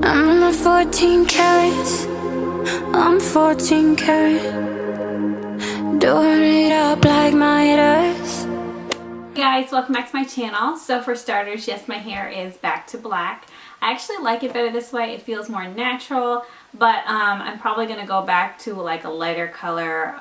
I'm in my 14 carats. I'm 14 karat. Doing it up like my earth. Hey guys, welcome back to my channel. So for starters, yes, my hair is back to black. I actually like it better this way. It feels more natural, but I'm probably going to go back to like a lighter color,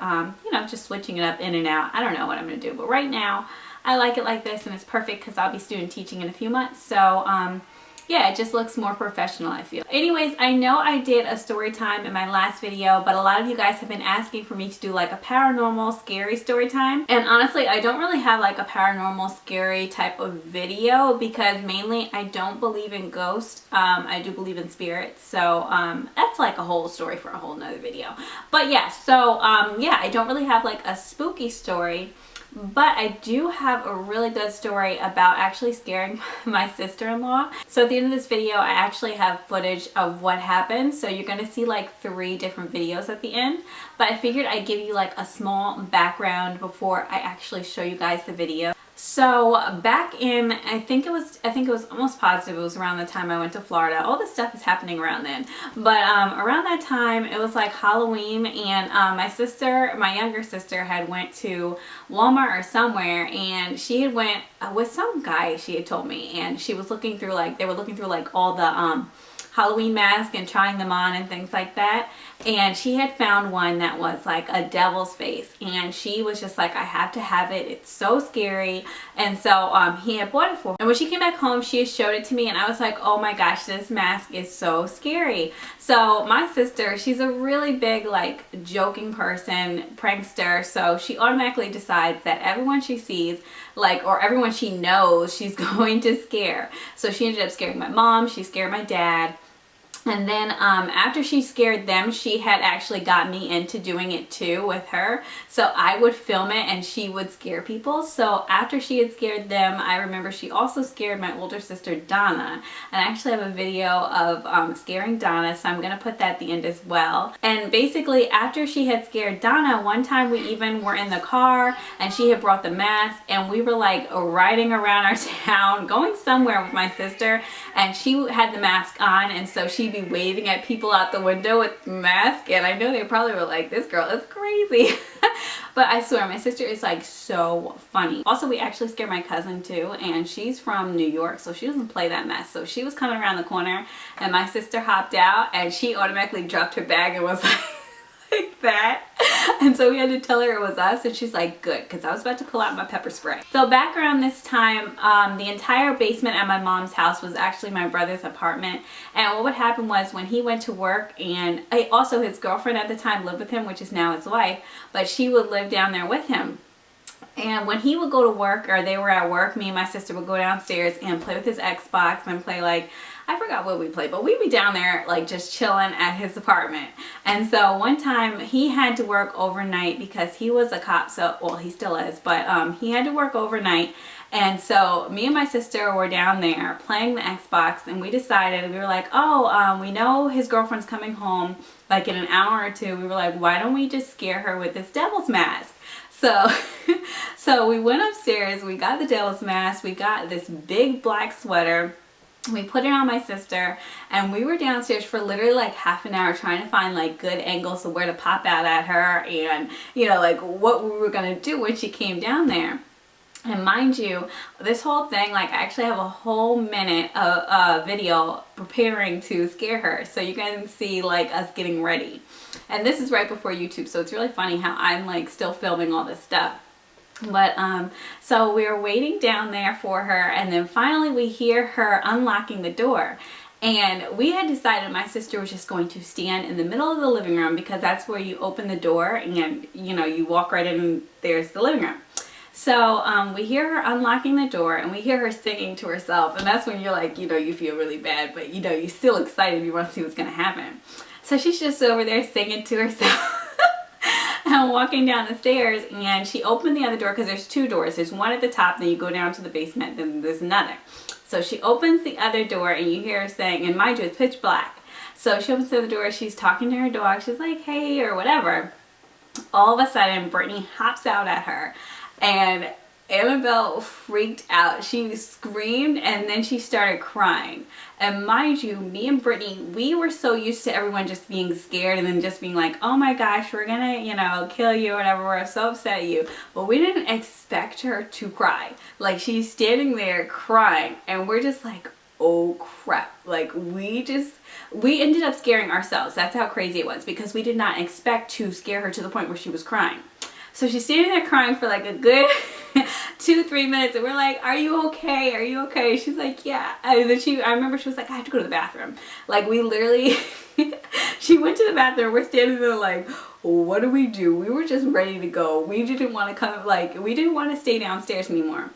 you know, just switching it up in and out. I don't know what I'm going to do, but right now I like it like this, and it's perfect because I'll be student teaching in a few months. So yeah, it just looks more professional, I feel. Anyways, I know I did a story time in my last video, but a lot of you guys have been asking for me to do like a paranormal scary story time. And honestly, I don't really have like a paranormal scary type of video because mainly I don't believe in ghosts. I do believe in spirits. So that's like a whole story for a whole nother video. But yeah, so yeah, I don't really have like a spooky story. But I do have a really good story about actually scaring my sister-in-law. So at the end of this video, I actually have footage of what happened. So you're going to see like 3 different videos at the end. But I figured I'd give you like a small background before I actually show you guys the video. So back in, I think it was almost positive it was around the time I went to Florida. All this stuff is happening around then. But around that time, it was like Halloween, and my younger sister had went to Walmart or somewhere, and she had went with some guy, she had told me, and she was looking through like, they were looking through like all the Halloween masks and trying them on and things like that, and she had found one that was like a devil's face, and she was just like, I have to have it, it's so scary. And so he had bought it for her, and when she came back home she had showed it to me, and I was like, oh my gosh, this mask is so scary. So my sister, she's a really big like joking person, prankster, so she automatically decides that everyone she sees, like, or everyone she knows, she's going to scare. So she ended up scaring my mom, she scared my dad. And then after she scared them, she had actually got me into doing it too with her. So I would film it and she would scare people. So after she had scared them, I remember she also scared my older sister Donna. And I actually have a video of scaring Donna, so I'm going to put that at the end as well. And basically after she had scared Donna, one time we even were in the car and she had brought the mask, and we were like riding around our town, going somewhere with my sister, and she had the mask on, and so she'd be waving at people out the window with the mask, and I know they probably were like, this girl is crazy. But I swear my sister is like so funny. Also, we actually scared my cousin too, and she's from New York, so she doesn't play that mess. So she was coming around the corner and my sister hopped out and she automatically dropped her bag and was like that. And so we had to tell her it was us, and she's like, good, because I was about to pull out my pepper spray. So back around this time, the entire basement at my mom's house was actually my brother's apartment. And what would happen was when he went to work, and also his girlfriend at the time lived with him, which is now his wife, but she would live down there with him. And when he would go to work, or they were at work, me and my sister would go downstairs and play with his Xbox and play like, I forgot what we played, but we'd be down there like just chilling at his apartment. And so one time he had to work overnight because he was a cop, so, well, he still is, but he had to work overnight. And so me and my sister were down there playing the Xbox, and we decided, we were like, oh, we know his girlfriend's coming home like in an hour or two. We were like, why don't we just scare her with this devil's mask? So, so we went upstairs, we got the devil's mask, we got this big black sweater, we put it on my sister, and we were downstairs for literally like half an hour trying to find like good angles of where to pop out at her, and you know, like what we were going to do when she came down there. And mind you, this whole thing, like I actually have a whole minute of video preparing to scare her, so you can see like us getting ready. And this is right before YouTube, so it's really funny how I'm like still filming all this stuff. But so we were waiting down there for her, and then finally we hear her unlocking the door. And we had decided my sister was just going to stand in the middle of the living room, because that's where you open the door and, you know, you walk right in and there's the living room. So we hear her unlocking the door, and we hear her singing to herself, and that's when you're like, you know, you feel really bad, but you know, you're still excited, you want to see what's going to happen. So she's just over there singing to herself and walking down the stairs, and she opened the other door, because there's 2 doors. There's one at the top, then you go down to the basement, then there's another. So she opens the other door, and you hear her saying, and mind you, it's pitch black. So she opens the other door, she's talking to her dog, she's like, hey, or whatever. All of a sudden, Brittany hops out at her, and Annabelle freaked out. She screamed and then she started crying. And mind you, me and Brittany, we were so used to everyone just being scared and then just being like, oh my gosh, we're gonna, you know, kill you or whatever. We're so upset at you. But we didn't expect her to cry. Like, she's standing there crying and we're just like, oh crap. Like, we ended up scaring ourselves. That's how crazy it was, because we did not expect to scare her to the point where she was crying. So she's standing there crying for like a good 2-3 minutes and we're like, are you okay? Are you okay? She's like, yeah. And then I remember she was like, I have to go to the bathroom. Like, we literally, she went to the bathroom. We're standing there like, what do? We were just ready to go. We didn't want to we didn't want to stay downstairs anymore.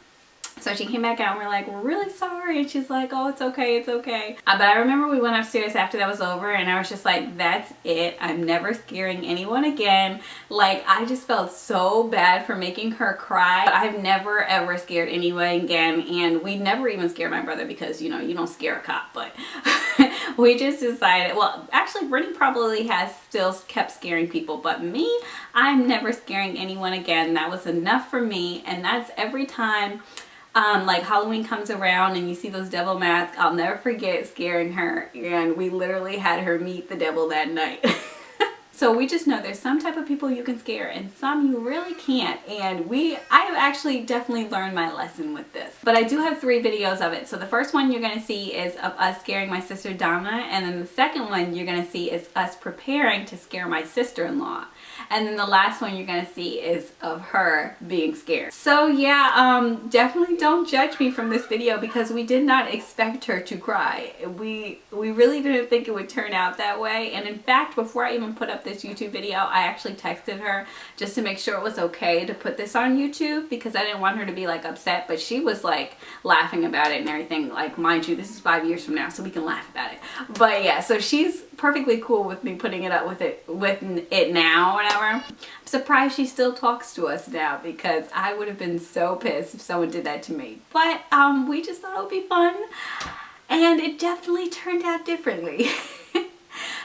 So she came back out and we're like, we're really sorry. And she's like, oh, it's okay, it's okay. But I remember we went upstairs after that was over and I was just like, that's it. I'm never scaring anyone again. Like, I just felt so bad for making her cry. I've never ever scared anyone again. And we never even scared my brother because, you know, you don't scare a cop. But we just decided, well, actually, Brittany probably has still kept scaring people. But me, I'm never scaring anyone again. That was enough for me. And that's every time like Halloween comes around and you see those devil masks, I'll never forget scaring her, and we literally had her meet the devil that night. So we just know there's some type of people you can scare and some you really can't, and I have actually definitely learned my lesson with this. But I do have 3 videos of it. So the first one you're going to see is of us scaring my sister Donna, and then the second one you're going to see is us preparing to scare my sister-in-law. And then the last one you're going to see is of her being scared. So yeah, definitely don't judge me from this video because we did not expect her to cry. We really didn't think it would turn out that way. And in fact, before I even put up this YouTube video, I actually texted her just to make sure it was okay to put this on YouTube because I didn't want her to be like upset. But she was like laughing about it and everything. Like, mind you, this is 5 years from now, so we can laugh about it. But yeah, so she's perfectly cool with me putting it up with it now or whatever. I'm surprised she still talks to us now because I would have been so pissed if someone did that to me. But we just thought it would be fun, and it definitely turned out differently.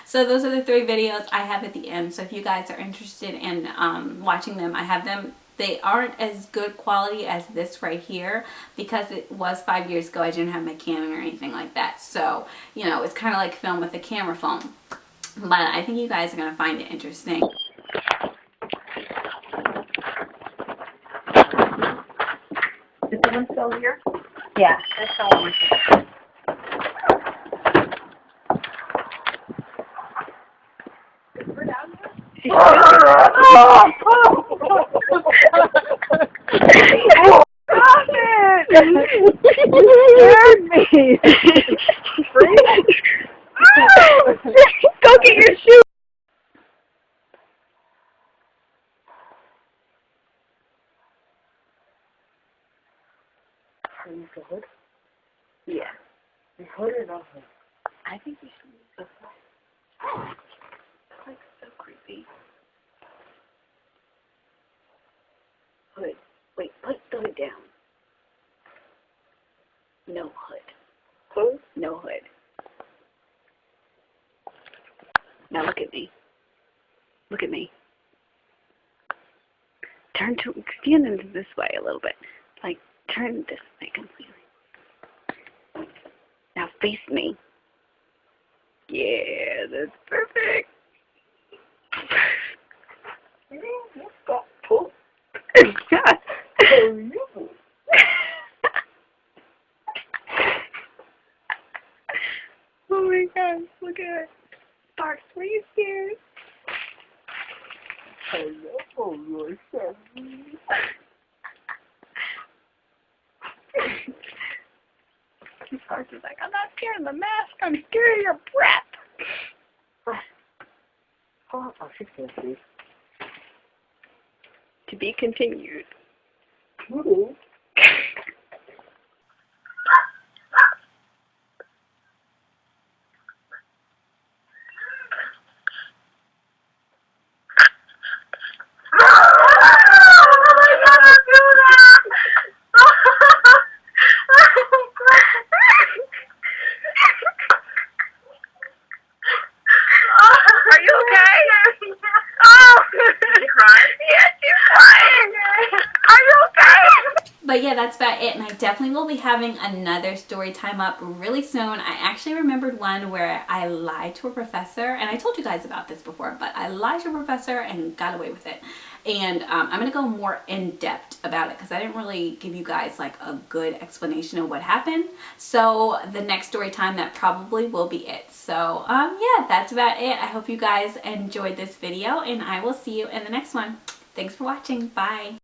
So those are the 3 videos I have at the end. So if you guys are interested in watching them, I have them. They aren't as good quality as this right here because it was 5 years ago. I didn't have my Canon or anything like that. So, you know, it's kind of like film with a camera phone. But I think you guys are going to find it interesting. Is the one still here? Yeah, that's all one. We're down here? Stop it! You scared me! Go get your shoe! Are you good? Yeah. You hood or no hood? I think you should use this one. It's like so creepy. Hood. Wait, put the hood down. No hood. Hood? No hood. Now look at me. Look at me. Stand into this way a little bit. Like, turn this way completely. Now face me. Yeah, that's perfect. You got poop. Oh my gosh, look at it. Sparks, were you scared? Hello, yourself. Sparks is like, I'm not scared of the mask, I'm scared of your breath. Oh, she's going to see. To be continued. Mm-hmm. Are you okay? Oh! Are you crying? Yes, you're crying. Are you okay? But yeah, that's about it, and I definitely will be having another story time up really soon. I actually remembered one where I lied to a professor, and I told you guys about this before, but I lied to a professor and got away with it. And I'm going to go more in depth about it because I didn't really give you guys like a good explanation of what happened. So the next story time, that probably will be it. So yeah, that's about it. I hope you guys enjoyed this video, and I will see you in the next one. Thanks for watching. Bye.